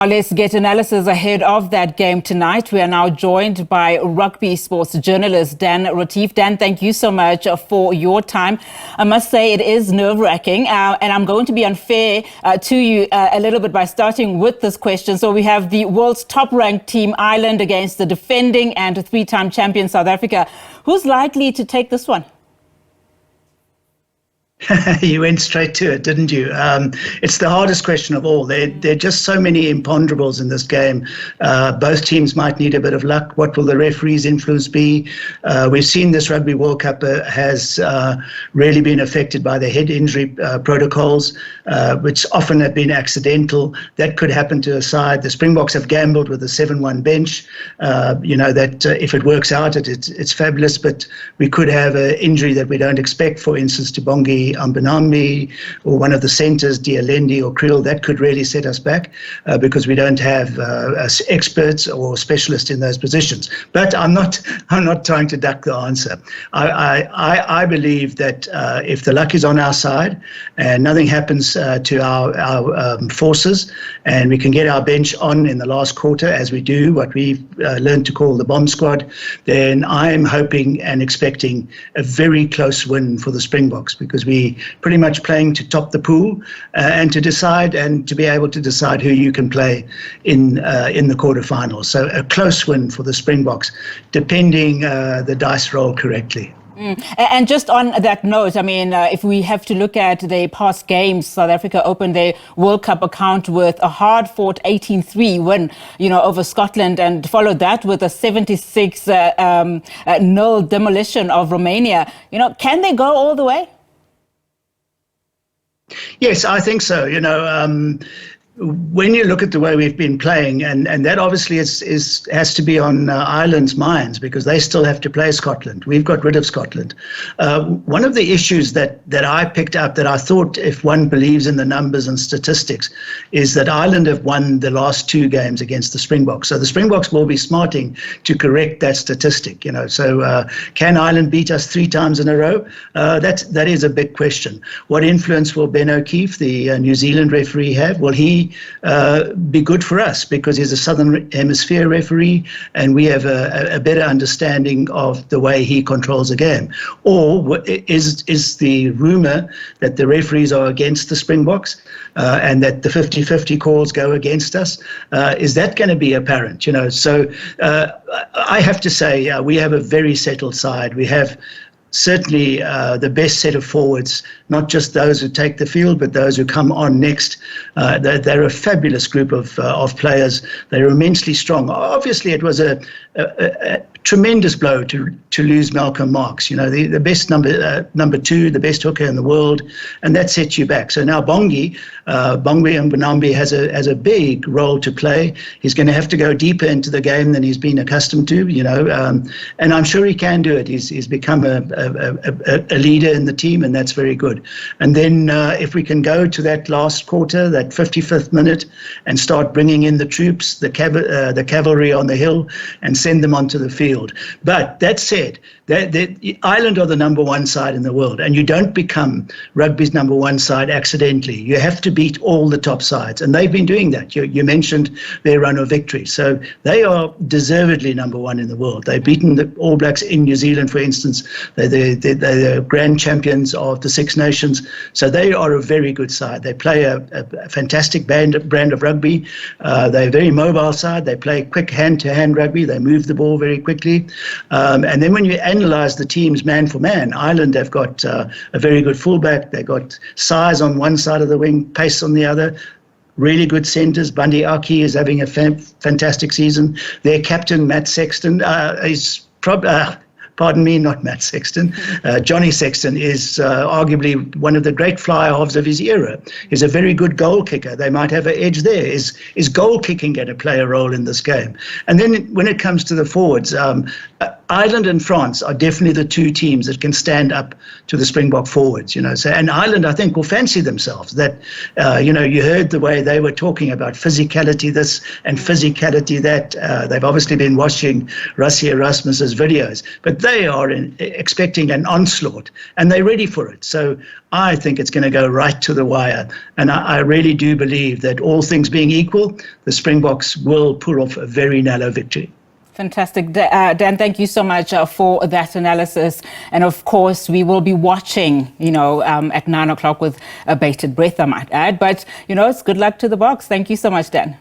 Let's get analysis ahead of that game tonight. We are now joined by rugby sports journalist Dan Retief. Dan, thank you so much for your time. I must say it is nerve-wracking, and I'm going to be unfair to you a little bit by starting with this question. So we have the world's top-ranked team, Ireland, against the defending and three-time champion South Africa. Who's likely to take this one? You went straight to it, didn't you? It's the hardest question of all. There are just so many imponderables in this game. Both teams might need a bit of luck. What will the referee's influence be? We've seen this Rugby World Cup has really been affected by the head injury protocols, which often have been accidental. That could happen to a side. The Springboks have gambled with a 7-1 bench. If it works out, it's fabulous, but we could have an injury that we don't expect, for instance, to Bongi Mbonambi or one of the centres, Dialendi or Kriel. That could really set us back because we don't have experts or specialists in those positions. But I'm not trying to duck the answer. I believe that if the luck is on our side and nothing happens to our forces, and we can get our bench on in the last quarter, as we do, what we've learned to call the bomb squad, then I'm hoping and expecting a very close win for the Springboks, because we pretty much playing to top the pool and to decide and to be able to decide who you can play in the quarterfinals. So a close win for the Springboks, depending the dice roll correctly. And just on that note, I mean, if we have to look at the past games, South Africa opened their World Cup account with a hard-fought 18-3 win, over Scotland, and followed that with a 76-0 demolition of Romania. Can they go all the way? Yes, I think so. When you look at the way we've been playing, and that obviously has to be on Ireland's minds, because they still have to play Scotland. We've got rid of Scotland. One of the issues that I picked up, that I thought, if one believes in the numbers and statistics, is that Ireland have won the last 2 games against the Springboks. So the Springboks will be smarting to correct that statistic. So can Ireland beat us 3 times in a row? That is a big question. What influence will Ben O'Keefe, the New Zealand referee, have? Will he be good for us, because he's a Southern Hemisphere referee and we have a better understanding of the way he controls a game? Or is the rumour that the referees are against the Springboks and that the 50-50 calls go against us, is that going to be apparent? So I have to say we have a very settled side. We have certainly the best set of forwards, not just those who take the field, but those who come on next. They're a fabulous group of players. They're immensely strong. Obviously, it was a tremendous blow to lose Malcolm Marx, the best number 2, the best hooker in the world, and that sets you back. So now Bongi Mbonambi has a big role to play. He's going to have to go deeper into the game than he's been accustomed to, and I'm sure he can do it. He's become a leader in the team, and that's very good. And then if we can go to that last quarter, that 55th minute, and start bringing in the troops, the cavalry on the hill, and send them onto the field. But that said, Ireland are the number 1 side in the world, and you don't become rugby's number 1 side accidentally. You have to beat all the top sides, and they've been doing that. You mentioned their run of victory. So they are deservedly number 1 in the world. They've beaten the All Blacks in New Zealand, for instance. They're the grand champions of the Six Nations. So they are a very good side. They play a fantastic brand of rugby. They're a very mobile side. They play quick hand-to-hand rugby. They move the ball very quickly. And then when you analyse the teams man for man, Ireland have got a very good fullback. They've got size on one side of the wing, pace on the other. Really good centres. Bundy Aki is having a fantastic season. Their captain, Matt Sexton, is probably... Pardon me, not Matt Sexton. Johnny Sexton is arguably one of the great fly-halves of his era. He's a very good goal kicker. They might have an edge there. Is goal kicking going to play a role in this game? And then when it comes to the forwards, Ireland and France are definitely the two teams that can stand up to the Springbok forwards, So, and Ireland, I think, will fancy themselves. That, you heard the way they were talking about physicality this and physicality that. They've obviously been watching Rassie Erasmus's videos, but they are expecting an onslaught, and they're ready for it. So I think it's going to go right to the wire, and I really do believe that all things being equal, the Springboks will pull off a very narrow victory. Fantastic. Dan, thank you so much for that analysis. And of course, we will be watching, at 9 o'clock with a bated breath, I might add. But, it's good luck to the Boks. Thank you so much, Dan.